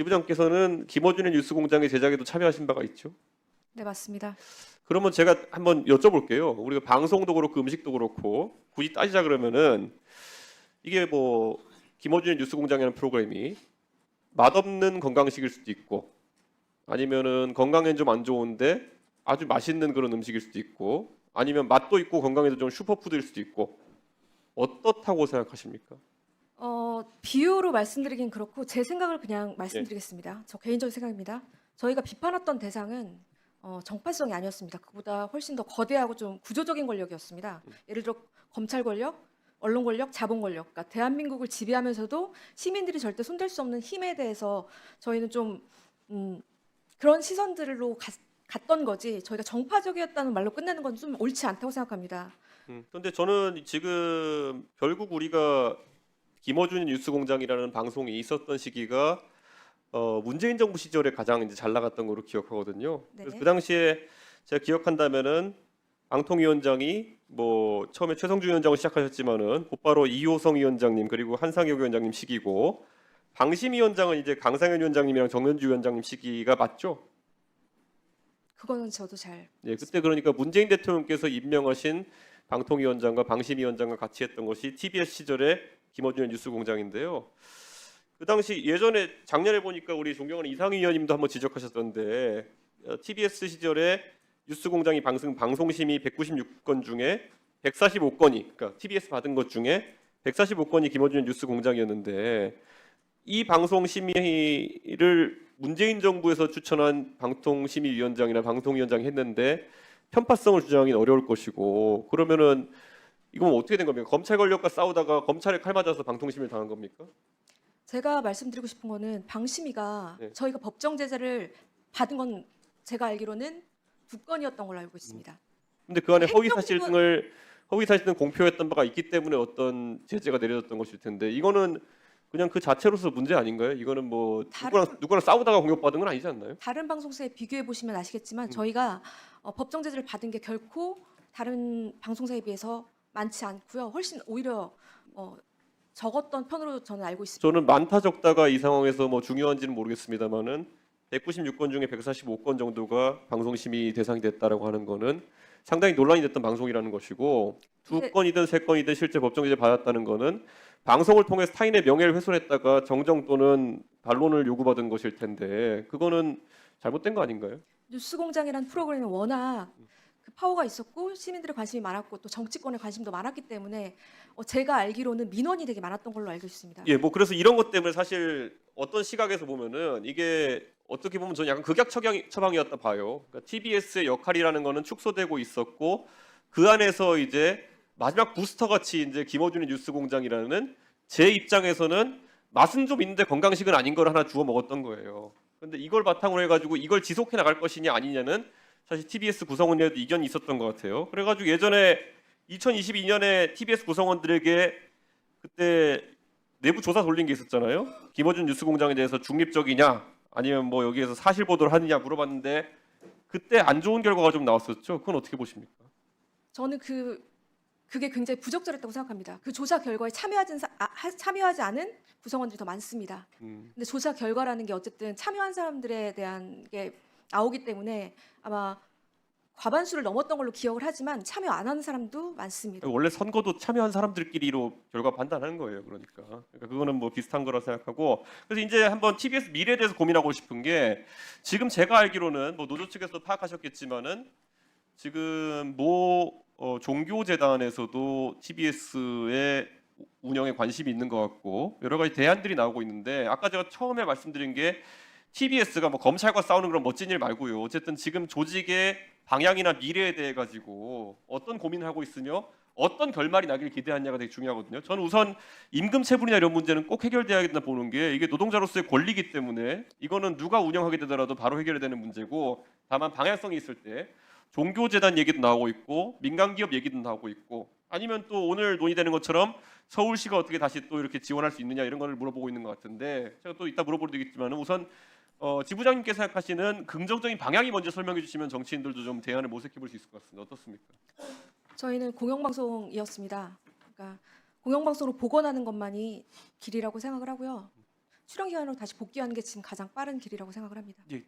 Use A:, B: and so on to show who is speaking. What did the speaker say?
A: 지부장께서는 김어준의 뉴스공장의 제작에도 참여하신 바가 있죠?
B: 네, 맞습니다.
A: 그러면 제가 한번 여쭤볼게요. 우리가 방송도 그렇고 음식도 그렇고 굳이 따지자 그러면은 이게 뭐 김어준의 뉴스공장이라는 프로그램이 맛없는 건강식일 수도 있고 아니면은 건강엔 좀 안 좋은데 아주 맛있는 그런 음식일 수도 있고 아니면 맛도 있고 건강에도 좀 슈퍼푸드일 수도 있고 어떻다고 생각하십니까?
B: 비유로 말씀드리긴 그렇고 제 생각을 그냥
A: 예.
B: 말씀드리겠습니다. 저 개인적인 생각입니다. 저희가 비판했던 대상은 정파성이 아니었습니다. 그보다 훨씬 더 거대하고 좀 구조적인 권력이었습니다. 예를 들어 검찰 권력, 언론 권력, 자본 권력, 그러니까 대한민국을 지배하면서도 시민들이 절대 손댈 수 없는 힘에 대해서 저희는 좀 그런 시선들로 갔던 거지 저희가 정파적이었다는 말로 끝내는 건 좀 옳지 않다고 생각합니다.
A: 그런데 저는 지금 결국 우리가 김어준의 뉴스공장이라는 방송이 있었던 시기가 문재인 정부 시절에 가장 이제 잘 나갔던 걸로 기억하거든요. 그래서
B: 네.
A: 그 당시에 제가 기억한다면은 방통위원장이 뭐 처음에 최성주 위원장을 시작하셨지만은 곧바로 이호성 위원장님 그리고 한상혁 위원장님 시기고 방심위원장은 이제 강상현 위원장님이랑 정현주 위원장님 시기가 맞죠?
B: 그거는 저도 잘
A: 예, 그때 그러니까 문재인 대통령께서 임명하신 방통위원장과 방심위원장과 같이 했던 것이 TBS 시절의 김어준의 뉴스공장인데요. 그 당시 예전에 작년에 보니까 우리 존경하는 이상희 의원님도 한번 지적하셨던데 TBS 시절에 뉴스공장이 방송심의 196건 중에 145건이 그러니까 TBS 받은 것 중에 145건이 김어준의 뉴스공장이었는데 이 방송심의를 문재인 정부에서 추천한 방통심의위원장이나 방통위원장이 했는데 편파성을 주장하기는 어려울 것이고 그러면은 이건 어떻게 된 겁니까? 검찰 권력과 싸우다가 검찰에 칼 맞아서 방통심의를 당한 겁니까?
B: 제가 말씀드리고 싶은 거는 방심위가
A: 네.
B: 저희가 법정 제재를 받은 건 제가 알기로는 2건이었던 걸로 알고 있습니다.
A: 근데 그 안에
B: 행정부는
A: 허위 사실 등 공표했던 바가 있기 때문에 어떤 제재가 내려졌던 것일 텐데 이거는 그냥 그 자체로서 문제 아닌가요? 이거는 뭐 누구랑 싸우다가 공격받은 건 아니지 않나요?
B: 다른 방송사에 비교해 보시면 아시겠지만
A: 음.
B: 저희가 법정 제재를 받은 게 결코 다른 방송사에 비해서 많지 않고요. 훨씬 오히려 적었던 편으로 저는 알고 있습니다.
A: 저는 많다 적다가 이 상황에서 뭐 중요한지는 모르겠습니다만은 196건 중에 145건 정도가 방송심의 대상이 됐다라고 하는 거는 상당히 논란이 됐던 방송이라는 것이고 두
B: 근데
A: 건이든 세 건이든 실제 법정제재 받았다는 거는 방송을 통해서 타인의 명예를 훼손했다가 정정 또는 반론을 요구받은 것일 텐데 그거는 잘못된 거 아닌가요?
B: 뉴스공장이라는 프로그램이 워낙 그 파워가 있었고 시민들의 관심이 많았고 또 정치권의 관심도 많았기 때문에 제가 알기로는 민원이 되게 많았던 걸로 알고 있습니다.
A: 예, 뭐 그래서 이런 것 때문에 사실 어떤 시각에서 보면은 이게 어떻게 보면 저는 약간 극약 처방이었다 봐요. 그러니까 TBS의 역할이라는 거는 축소되고 있었고 그 안에서 이제 마지막 부스터 같이 이제 김어준의 뉴스공장이라는 제 입장에서는 맛은 좀 있는데 건강식은 아닌 걸 하나 주워 먹었던 거예요. 근데 이걸 바탕으로 해가지고 이걸 지속해 나갈 것이냐 아니냐는 사실 TBS 구성원에도 이견이 있었던 것 같아요. 그래가지고 예전에 2022년에 TBS 구성원들에게 그때 내부 조사 돌린 게 있었잖아요. 김어준 뉴스공장에 대해서 중립적이냐 아니면 뭐 여기에서 사실 보도를 하느냐 물어봤는데 그때 안 좋은 결과가 좀 나왔었죠. 그건 어떻게 보십니까?
B: 저는 그게 굉장히 부적절했다고 생각합니다. 그 조사 결과에 참여하지 않은 구성원들이 더 많습니다. 근데 조사 결과라는 게 어쨌든 참여한 사람들에 대한 게 나오기 때문에 아마 과반수를 넘었던 걸로 기억을 하지만 참여 안 하는 사람도 많습니다.
A: 원래 선거도 참여한 사람들끼리로 결과 판단하는 거예요. 그러니까 그거는 뭐 비슷한 거라 생각하고 그래서 이제 한번 TBS 미래에 대해서 고민하고 싶은 게 지금 제가 알기로는 뭐 노조 측에서 파악하셨겠지만은 지금 모 종교재단에서도 TBS의 운영에 관심이 있는 것 같고 여러 가지 대안들이 나오고 있는데 아까 제가 처음에 말씀드린 게 TBS가 뭐 검찰과 싸우는 그런 멋진 일 말고요. 어쨌든 지금 조직의 방향이나 미래에 대해 가지고 어떤 고민을 하고 있으며 어떤 결말이 나길 기대하느냐가 되게 중요하거든요. 저는 우선 임금 체불이나 이런 문제는 꼭 해결돼야 된다 보는 게 이게 노동자로서의 권리이기 때문에 이거는 누가 운영하게 되더라도 바로 해결이 되는 문제고 다만 방향성이 있을 때 종교재단 얘기도 나오고 있고 민간기업 얘기도 나오고 있고 아니면 또 오늘 논의되는 것처럼 서울시가 어떻게 다시 또 이렇게 지원할 수 있느냐 이런 거를 물어보고 있는 것 같은데 제가 또 이따 물어볼 되겠지만 우선 지부장님께서 생각하시는 긍정적인 방향이 먼저 설명해 주시면 정치인들도 좀 대안을 모색해 볼 수 있을 것 같습니다. 어떻습니까?
B: 저희는 공영방송이었습니다. 그러니까 공영방송으로 복원하는 것만이 길이라고 생각을 하고요. 출연 기관으로 다시 복귀하는 게 지금 가장 빠른 길이라고 생각을 합니다.
A: 예.